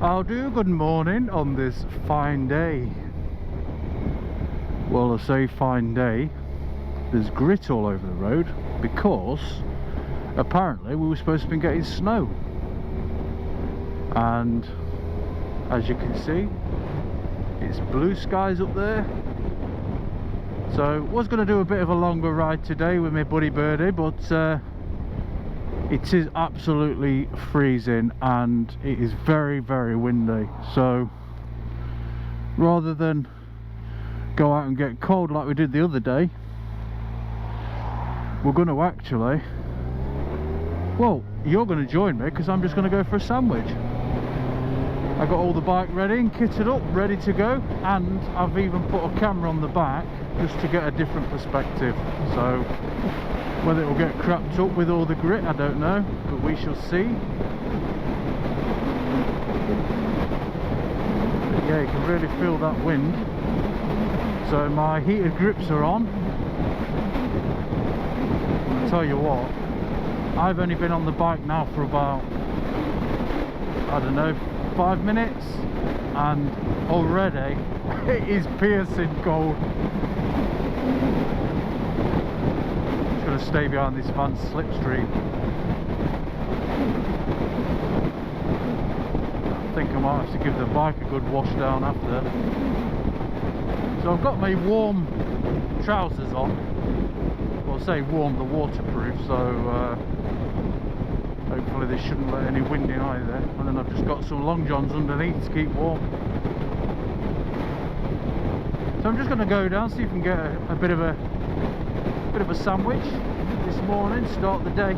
I'll do good morning on this fine day. Well, I say fine day, there's grit all over the road because apparently we were supposed to be getting snow, and as you can see it's blue skies up there. So was going to do a bit of a longer ride today with my buddy Birdie, but it is absolutely freezing and it is very, very windy. So rather than go out and get cold like we did the other day, we're going to actually, well, you're going to join me because I'm just going to go for a sandwich. I got all the bike ready and kitted up, ready to go, and I've even put a camera on the back just to get a different perspective. So whether it will get crapped up with all the grit, I don't know, but we shall see. But yeah, you can really feel that wind. So my heated grips are on. I'll tell you what, I've only been on the bike now for about, I don't know, 5 minutes, and already it is piercing cold. Just going to stay behind this van's slipstream. I think I might have to give the bike a good wash down after. So I've got my warm trousers on. Well, I say warm, the waterproof, so hopefully they shouldn't let any wind in either. And then I've just got some long johns underneath to keep warm. So I'm just going to go down, see if we can get a bit of a sandwich this morning, start the day.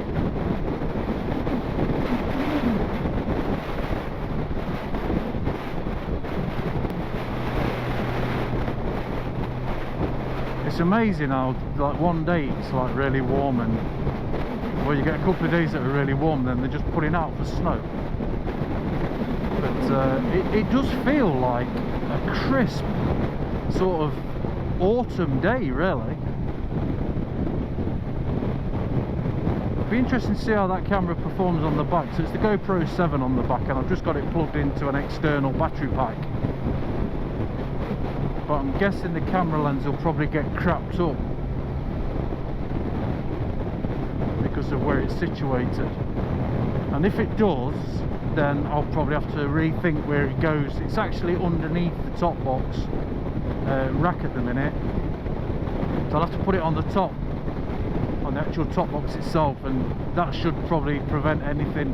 It's amazing how like one day it's like really warm, and well, you get a couple of days that are really warm, then they're just putting out for snow. But it does feel like a crisp sort of autumn day, really. It'll be interesting to see how that camera performs on the back. So it's the GoPro 7 on the back, and I've just got it plugged into an external battery pack. But I'm guessing the camera lens will probably get crapped up because of where it's situated. And if it does, then I'll probably have to rethink where it goes. It's actually underneath the top box rack at the minute, so I'll have to put it on the top, on the actual top box itself, and that should probably prevent anything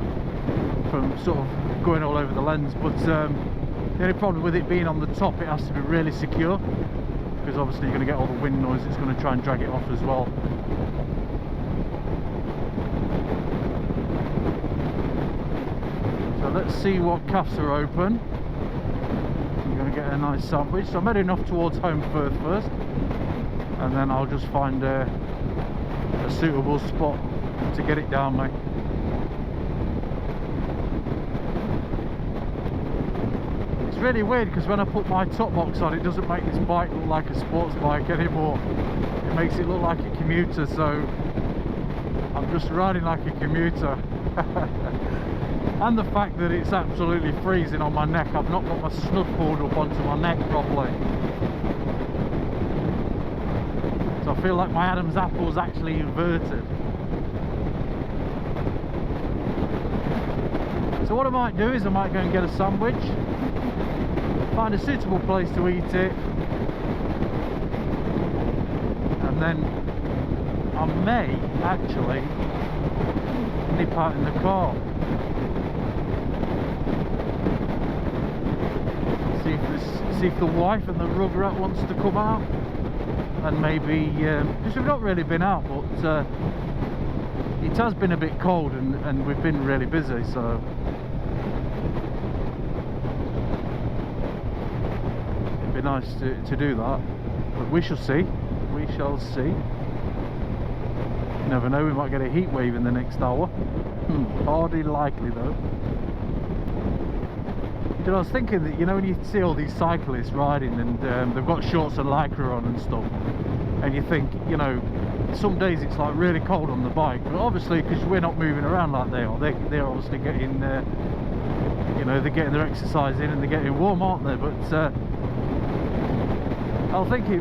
from sort of going all over the lens. But the only problem with it being on the top, it has to be really secure, because obviously you're going to get all the wind noise. It's going to try and drag it off as well. So let's see what cafes are open. I'm going to get a nice sandwich. So I'm heading off towards Holmfirth first, and then I'll just find a suitable spot to get it down, mate. It's really weird because when I put my top box on, it doesn't make this bike look like a sports bike anymore. It makes it look like a commuter, so I'm just riding like a commuter. And the fact that it's absolutely freezing on my neck, I've not got my snood pulled up onto my neck properly. So I feel like my Adam's apple is actually inverted. So what I might do is I might go and get a sandwich, find a suitable place to eat it, and then I may actually nip out in the car. See if the wife and the rugrat wants to come out, and maybe because we've not really been out, but it has been a bit cold, and we've been really busy, so it'd be nice to do that. But we shall see. We shall see. You never know, we might get a heat wave in the next hour. Hardly likely though. You know, I was thinking that, you know, when you see all these cyclists riding and they've got shorts and lycra on and stuff, and you think, you know, some days it's like really cold on the bike, but obviously because we're not moving around like they are, they're obviously getting, you know, they're getting their exercise in and they're getting warm, aren't they? But I was thinking,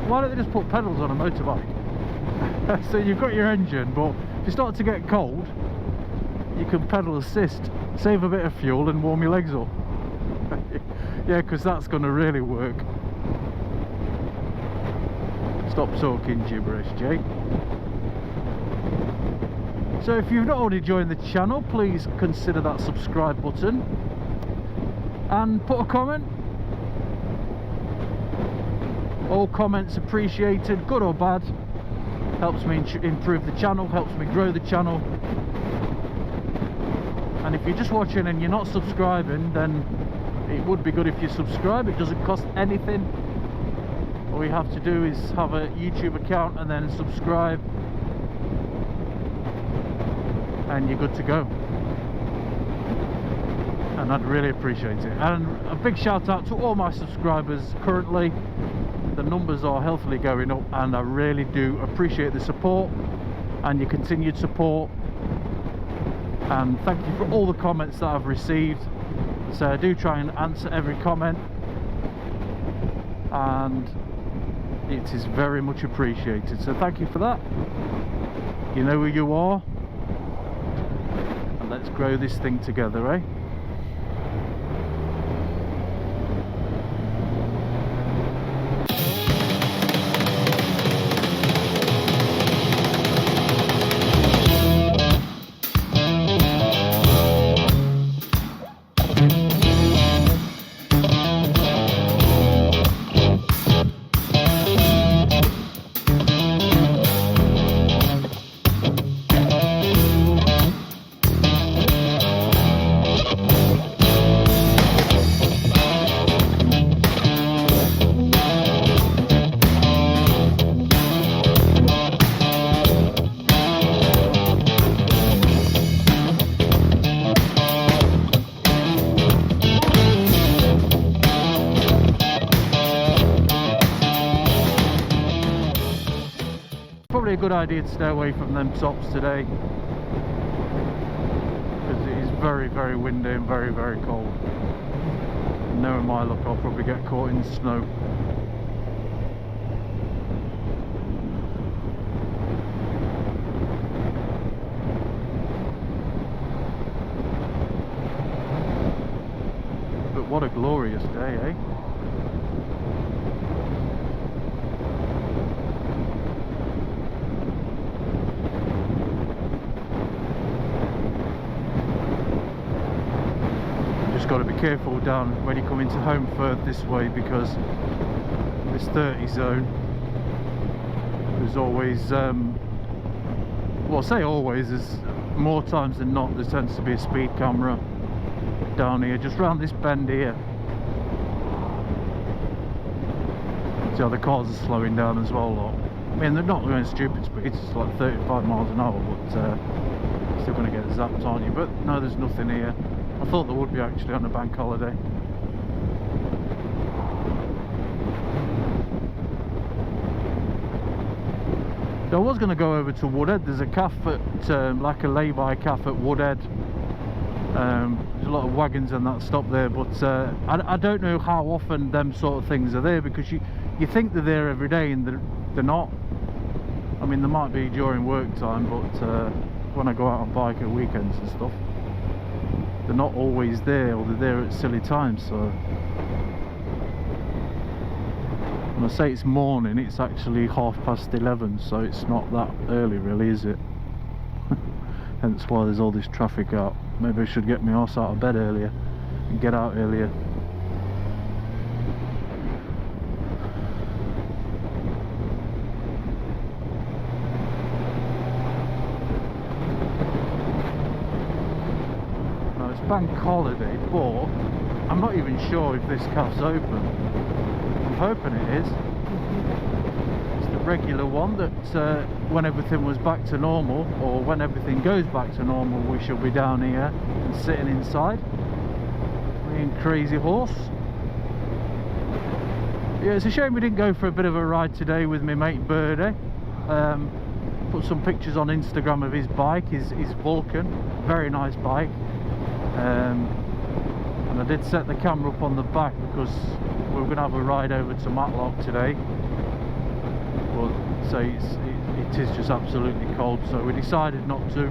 why don't they just put pedals on a motorbike? So you've got your engine, but if you start to get cold, you can pedal assist, save a bit of fuel and warm your legs up. Yeah, because that's going to really work. Stop talking gibberish, Jay. So if you've not already joined the channel, please consider that subscribe button and put a comment. All comments appreciated, good or bad. Helps me improve the channel, helps me grow the channel. And if you're just watching and you're not subscribing, then it would be good if you subscribe. It doesn't cost anything. All you have to do is have a YouTube account and then subscribe, and you're good to go. And I'd really appreciate it. And a big shout out to all my subscribers currently. The numbers are healthily going up, and I really do appreciate the support and your continued support. And thank you for all the comments that I've received. So I do try and answer every comment, and it is very much appreciated. So thank you for that. You know who you are, and let's grow this thing together, eh? Probably a good idea to stay away from them tops today, because it is very, very windy and very, very cold. And knowing my luck, I'll probably get caught in snow. But what a glorious day, eh? Got to be careful down when you come into Holmfirth this way, because this 30 zone, there's always well, I say always, there's more times than not there tends to be a speed camera down here, just round this bend here. See how the cars are slowing down as well, lot. I mean, they're not going stupid speeds, it's like 35 miles an hour, but still going to get zapped, aren't you? But no, there's nothing here. I thought there would be actually on a bank holiday. So I was going to go over to Woodhead. There's a calf at, like a lay-by calf at Woodhead. There's a lot of wagons and that stop there, but I don't know how often them sort of things are there, because you think they're there every day and they're not. I mean, they might be during work time, but when I go out on bike at weekends and stuff, they're not always there, or they're there at silly times. So when I say it's morning, it's actually 11:30, so it's not that early really, is it? Hence why there's all this traffic out. Maybe I should get my arse out of bed earlier and get out earlier. Bank holiday, but I'm not even sure if this cafe's open. I'm hoping it is. It's the regular one that when everything was back to normal, or when everything goes back to normal, we shall be down here and sitting inside. Being crazy horse. Yeah, it's a shame we didn't go for a bit of a ride today with my mate Birdie. Put some pictures on Instagram of his bike, his Vulcan, very nice bike. And I did set the camera up on the back because we were going to have a ride over to Matlock today. But so it is just absolutely cold, so we decided not to.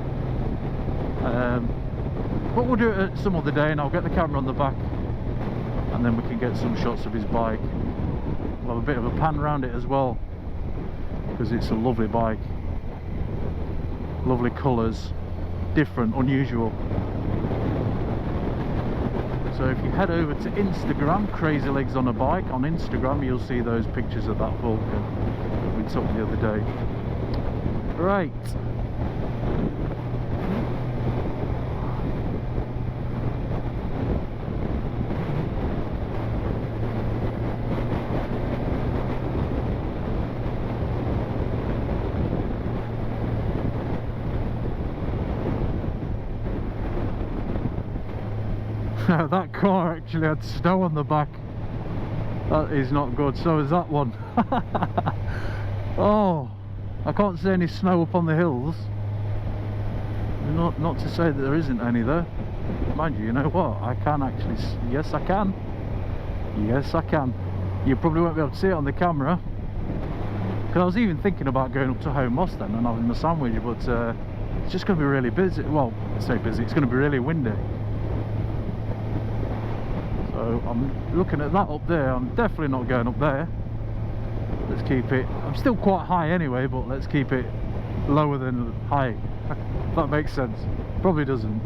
But we'll do it some other day, and I'll get the camera on the back, and then we can get some shots of his bike. We'll have a bit of a pan around it as well, because it's a lovely bike. Lovely colours, different, unusual. So if you head over to Instagram, Crazy Legs on a Bike on Instagram, you'll see those pictures of that Vulcan that we took the other day. Right. That car actually had snow on the back. That is not good. So is that one. Oh, I can't see any snow up on the hills. Not to say that there isn't any though. Mind you, you know what? I can actually. Yes, I can. Yes, I can. You probably won't be able to see it on the camera. Because I was even thinking about going up to Home Moss then and having a sandwich, but it's just going to be really busy. Well, I say busy. It's going to be really windy. So I'm looking at that up there. I'm definitely not going up there. Let's keep it, I'm still quite high anyway, but let's keep it lower than high. If that makes sense. Probably doesn't.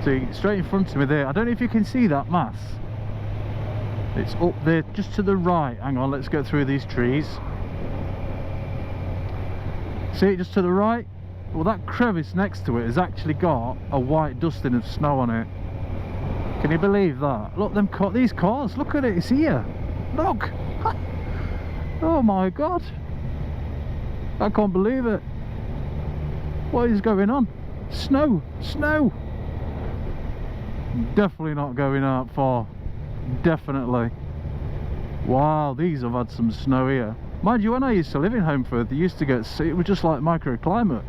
See, straight in front of me there, I don't know if you can see that mass. It's up there just to the right. Hang on, let's go through these trees. See it just to the right? Well, that crevice next to it has actually got a white dusting of snow on it. Can you believe that? Look, these cars, look at it, it's here. Look. Oh my god. I can't believe it. What is going on? Snow, snow. Definitely not going out far. Definitely. Wow, these have had some snow here. Mind you, when I used to live in Holmfirth, they used to get, it was just like microclimate.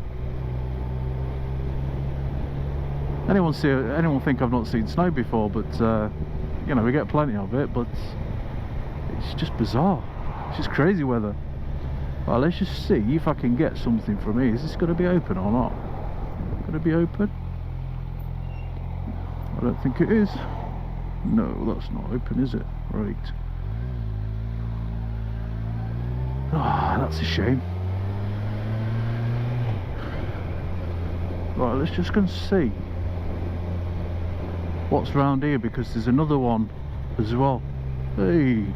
Anyone think I've not seen snow before? But you know, we get plenty of it, but it's just bizarre. It's just crazy weather. Well, let's just see if I can get something from here. Is this going to be open or not? Going to be open? I don't think it is. No, that's not open, is it? Right. Ah, that's a shame. Right, let's just go and see what's round here, because there's another one as well. Hey,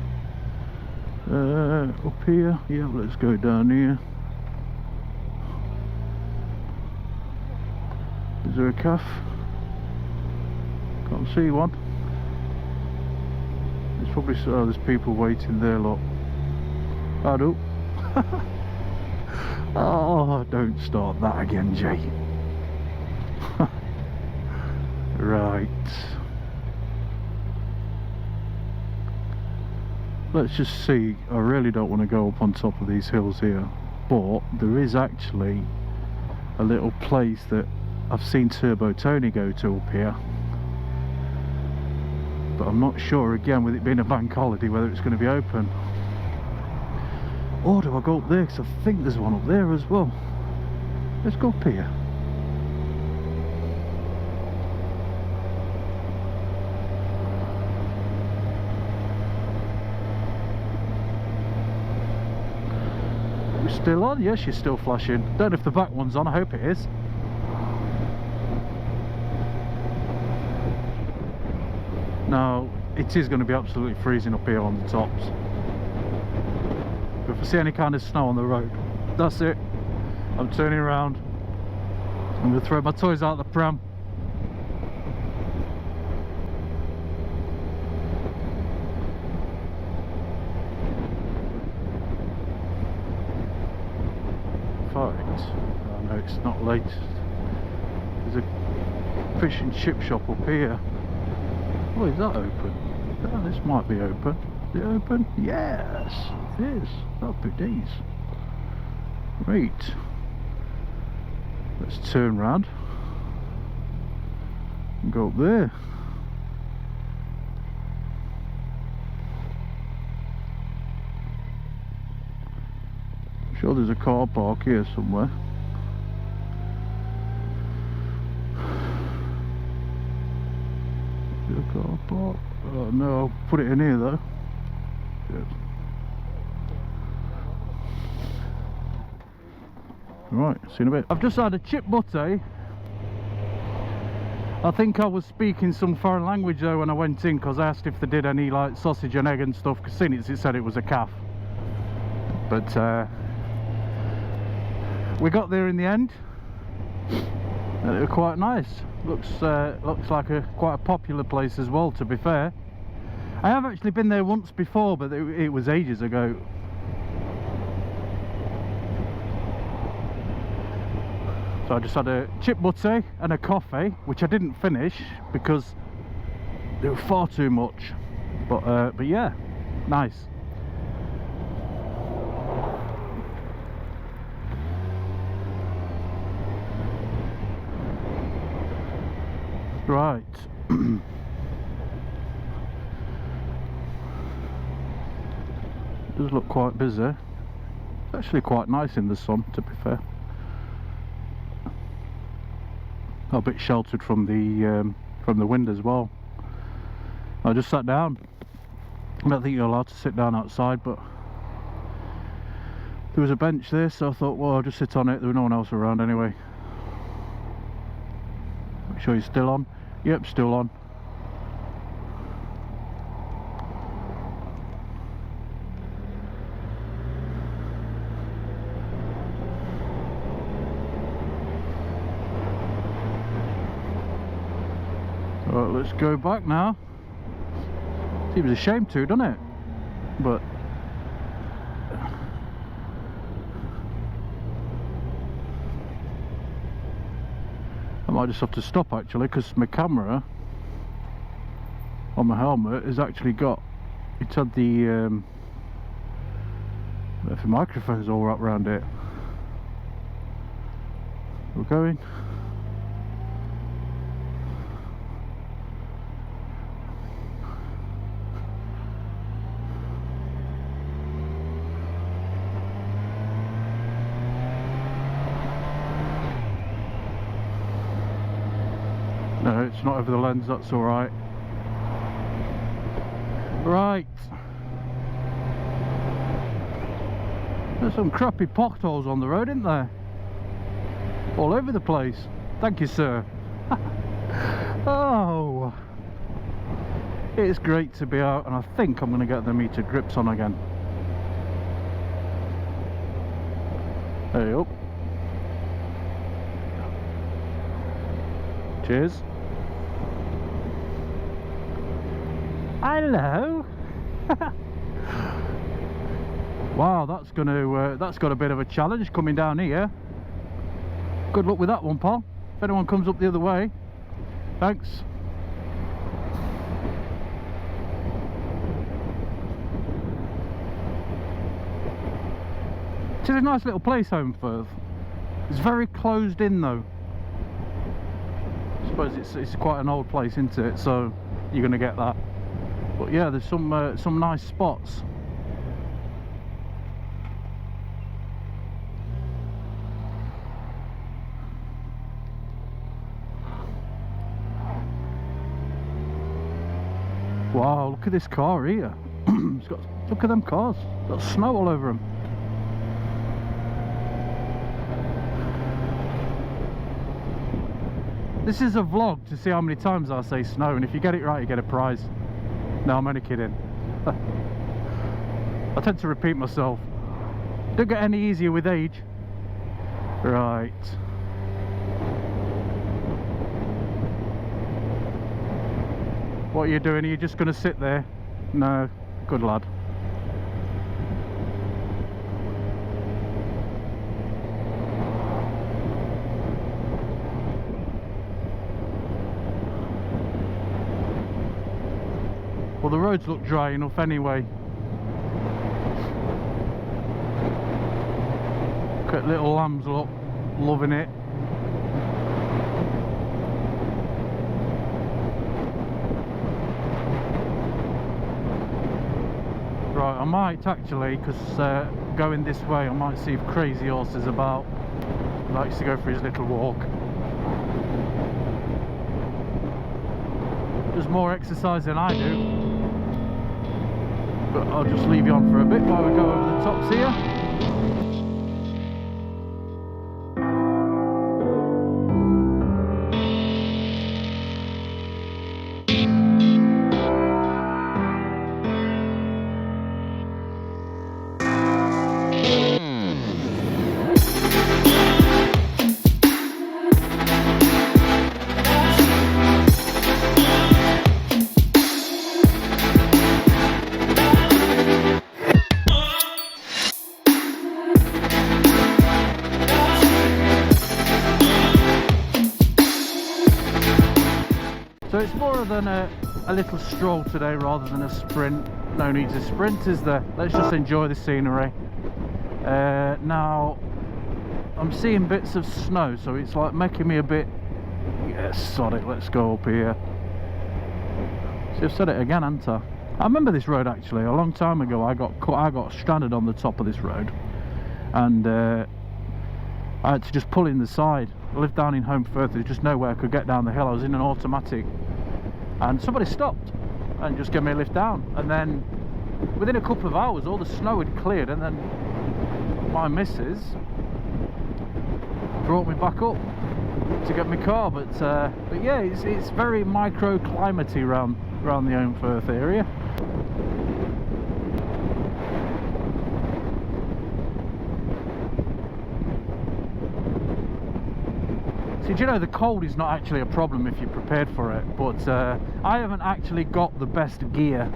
up here. Yeah, let's go down here. Is there a calf? Can't see one. There's probably, oh, there's people waiting there, look. I do. Oh, don't start that again, Jay. Right. Let's just see. I really don't want to go up on top of these hills here, but there is actually a little place that I've seen Turbo Tony go to up here, but I'm not sure, again, with it being a bank holiday, whether it's going to be open. Or do I go up there? Because I think there's one up there as well. Let's go up here. We're still on? Yes, she's still flashing. Don't know if the back one's on. I hope it is. No, it is going to be absolutely freezing up here on the tops. If I see any kind of snow on the road, that's it. I'm turning around. I'm going to throw my toys out the pram. Right. Oh no, it's not late. fish and chip shop up here. Oh, is that open? Oh, this might be open. Is it open? Yes, it is. Happy days. Right. Let's turn round and go up there. I'm sure there's a car park here somewhere. Car park. Oh no, I'll put it in here though. Good. Right, see you in a bit. I've just had a chip buttie. I think I was speaking some foreign language though when I went in, because I asked if they did any like sausage and egg and stuff, because seeing it said it was a calf. But we got there in the end. And it was quite nice. Looks like quite a popular place as well, to be fair. I have actually been there once before, but it was ages ago. So I just had a chip buttie and a coffee, which I didn't finish because they were far too much. But yeah, nice. Right. It does look quite busy. It's actually quite nice in the sun, to be fair. A bit sheltered from the wind as well. I just sat down. I don't think you're allowed to sit down outside, but there was a bench there, so I thought, well, I'll just sit on it. There was no one else around anyway. Make sure you're still on. Yep, still on. Right, let's go back now. Seems a shame to, doesn't it? But I might just have to stop actually, because my camera on my helmet has actually got, it's had the microphones all wrapped around it. We're going. No, it's not over the lens, that's alright. Right. There's some crappy potholes on the road, isn't there? All over the place. Thank you, sir. Oh. It's great to be out, and I think I'm going to get the meter grips on again. Hey up. Cheers. Hello. Wow, that's got a bit of a challenge coming down here. Good luck with that one, pal. If anyone comes up the other way, thanks. It's a nice little place, Holmfirth. It's very closed in though. I suppose it's quite an old place, isn't it? So you're going to get that. But yeah, there's some nice spots. Wow, look at this car here. It's got, look at them cars. It's got snow all over them. This is a vlog to see how many times I say snow, and if you get it right you get a prize. No, I'm only kidding. I tend to repeat myself. Don't get any easier with age. Right. What are you doing? Are you just going to sit there? No. Good lad. Well, the roads look dry enough anyway. Look at little lambs, look, loving it. Right, I might actually, because going this way, I might see if Crazy Horse is about. He likes to go for his little walk. Does more exercise than I do. But I'll just leave you on for a bit while we go over the tops here. So it's more than a little stroll today rather than a sprint. No need to sprint, is there? Let's just enjoy the scenery. Now I'm seeing bits of snow, so it's like making me a bit, yeah, sod it, let's go up here. See, I've said it again, haven't I? I remember this road actually. A long time ago I got stranded on the top of this road, and I had to just pull in the side. I lived down in Holmfirth, there's just no way I could get down the hill. I was in an automatic and somebody stopped and just gave me a lift down, and then within a couple of hours all the snow had cleared, and then my missus brought me back up to get my car. But yeah, it's very microclimatey around the Holmfirth area. See, do you know, the cold is not actually a problem if you're prepared for it, but I haven't actually got the best gear,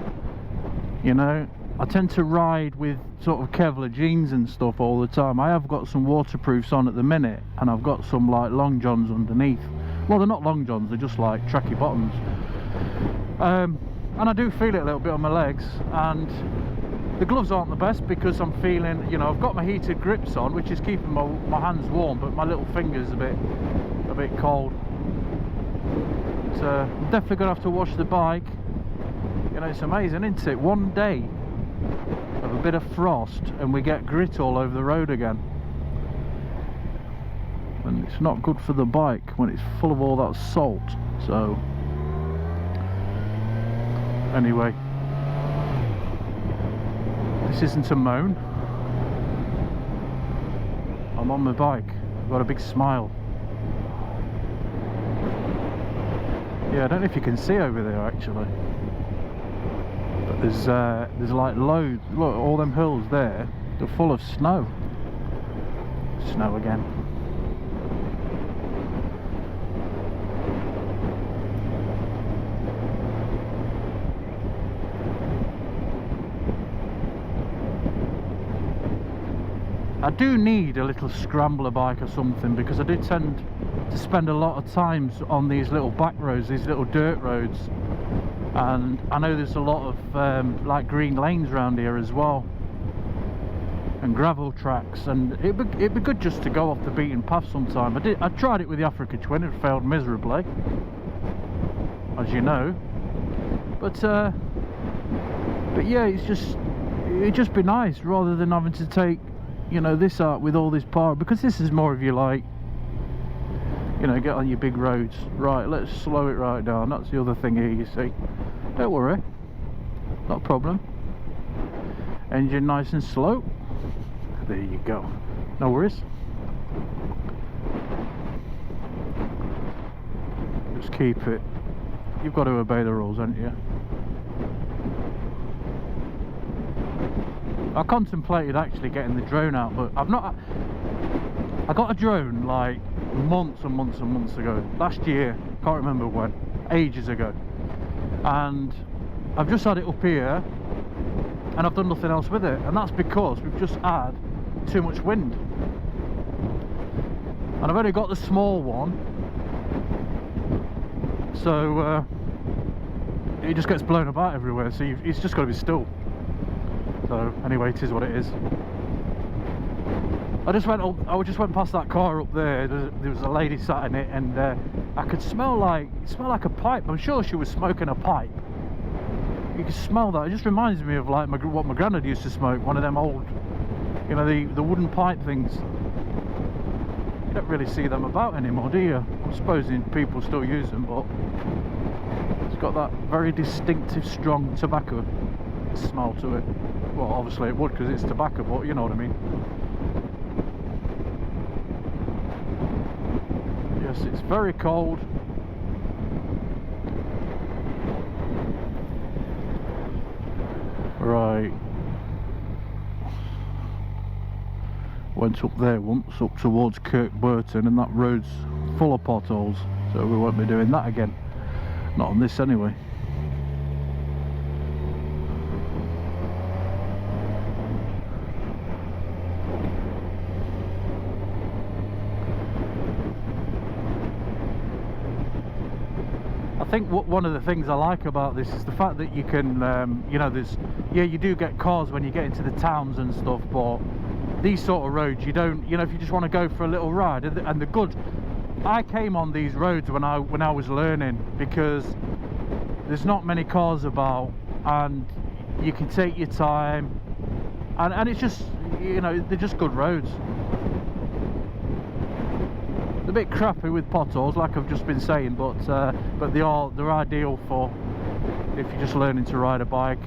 you know. I tend to ride with sort of Kevlar jeans and stuff all the time. I have got some waterproofs on at the minute, and I've got some like long johns underneath. Well, they're not long johns, they're just like tracky bottoms. And I do feel it a little bit on my legs, and the gloves aren't the best because I'm feeling, you know, I've got my heated grips on, which is keeping my hands warm, but my little fingers a bit cold. So I'm definitely gonna have to wash the bike. You know, it's amazing, isn't it? One day of a bit of frost and we get grit all over the road again, and it's not good for the bike when it's full of all that salt. So anyway, this isn't a moan. I'm on my bike, I've got a big smile. Yeah, I don't know if you can see over there actually, but there's like loads. Look, all them hills there, they're full of snow. Snow again. I do need a little scrambler bike or something, because I do tend to spend a lot of times on these little back roads, these little dirt roads, and I know there's a lot of like green lanes around here as well, and gravel tracks, and it'd be good just to go off the beaten path sometime. I tried it with the Africa Twin, it failed miserably, as you know, but yeah, it'd just be nice rather than having to take, you know, this out with all this power, because this is more of you like, you know, get on your big roads. Right, let's slow it right down. That's the other thing here, you see. Don't worry, not a problem. Engine nice and slow. There you go, no worries. Just keep it, you've got to obey the rules, haven't you? I contemplated actually getting the drone out, but I've not. I got a drone like months and months and months ago, last year, can't remember when, ages ago, and I've just had it up here and I've done nothing else with it, and that's because we've just had too much wind, and I've only got the small one, so it just gets blown about everywhere, so it's just got to be still. So anyway, it is what it is. I just went past that car up there. There was a lady sat in it, and I could smell like a pipe. I'm sure she was smoking a pipe. You can smell that. It just reminds me of like what my granddad used to smoke, one of them old, you know, the wooden pipe things. You don't really see them about anymore, do you? I'm supposing people still use them, but it's got that very distinctive, strong tobacco smell to it. Well, obviously it would because it's tobacco, but you know what I mean. Yes, it's very cold. Right. Went up there once, up towards Kirkburton, and that road's full of potholes, so we won't be doing that again. Not on this anyway. I think one of the things I like about this is the fact that you can, you know, you do get cars when you get into the towns and stuff, but these sort of roads, you don't, you know, if you just want to go for a little ride, and the good, I came on these roads when I was learning, because there's not many cars about, and you can take your time, and it's just, you know, they're just good roads. A bit crappy with potholes, like I've just been saying, but they're ideal for if you're just learning to ride a bike.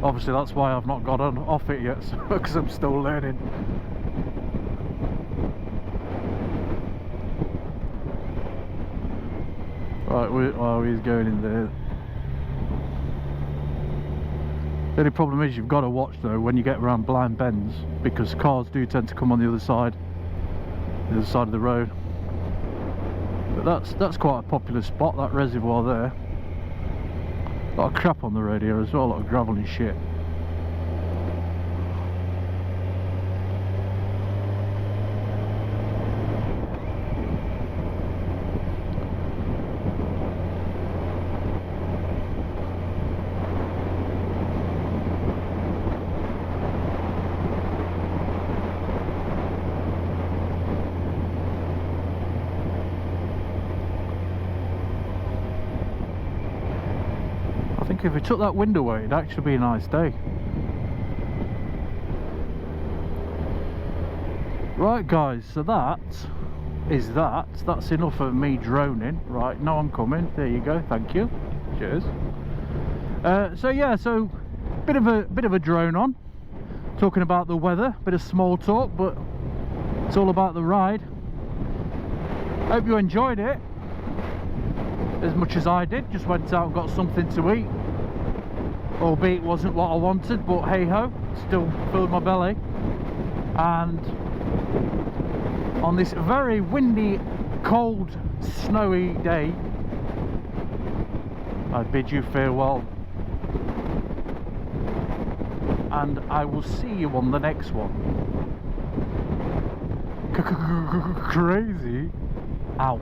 Obviously that's why I've not got off it yet, because I'm still learning. Right, he's going in there. The only problem is you've got to watch though when you get around blind bends, because cars do tend to come on the other side of the road. But that's quite a popular spot, that reservoir there. A lot of crap on the road here as well, a lot of gravel and shit. I think if we took that wind away, it'd actually be a nice day. Right guys, so that's enough of me droning. Right, now I'm coming. There you go, thank you. Cheers. So yeah, so bit of a drone on, talking about the weather, bit of small talk, but it's all about the ride. Hope you enjoyed it as much as I did. Just went out and got something to eat, albeit it wasn't what I wanted, but hey ho, still filled my belly. And on this very windy, cold, snowy day, I bid you farewell, and I will see you on the next one. Crazy out.